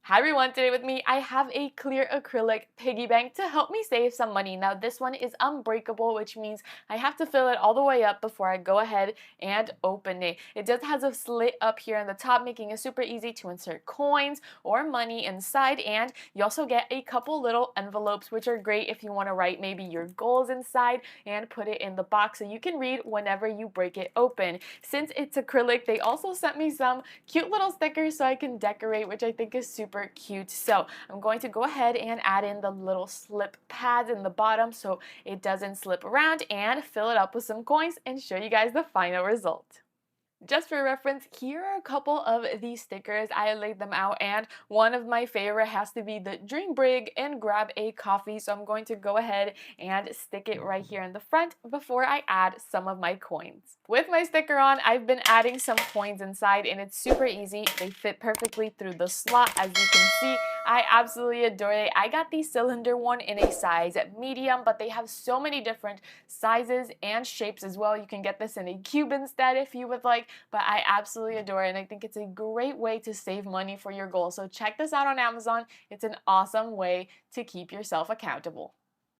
Hi everyone, today with me I have a clear acrylic piggy bank to help me save some money. Now this one is unbreakable, which means I have to fill it all the way up before I go ahead and open it. It just has a slit up here on the top, making it super easy to insert coins or money inside, and you also get a couple little envelopes which are great if you want to write maybe your goals inside and put it in the box so you can read whenever you break it open. Since it's acrylic, they also sent me some cute little stickers so I can decorate, which I think is super cute. So I'm going to go ahead and add in the little slip pads in the bottom so it doesn't slip around, and fill it up with some coins and show you guys the final result. Just for reference, here are a couple of these stickers. I laid them out, and one of my favorite has to be the dream big and grab a coffee. So I'm going to go ahead and stick it right here in the front before I add some of my coins. With my sticker on, I've been adding some coins inside, and it's super easy. They fit perfectly through the slot, as you can see. I absolutely adore it. I got the cylinder one in a size medium, but they have so many different sizes and shapes as well. You can get this in a cube instead if you would like, but I absolutely adore it, and I think it's a great way to save money for your goals. So check this out on Amazon. It's an awesome way to keep yourself accountable.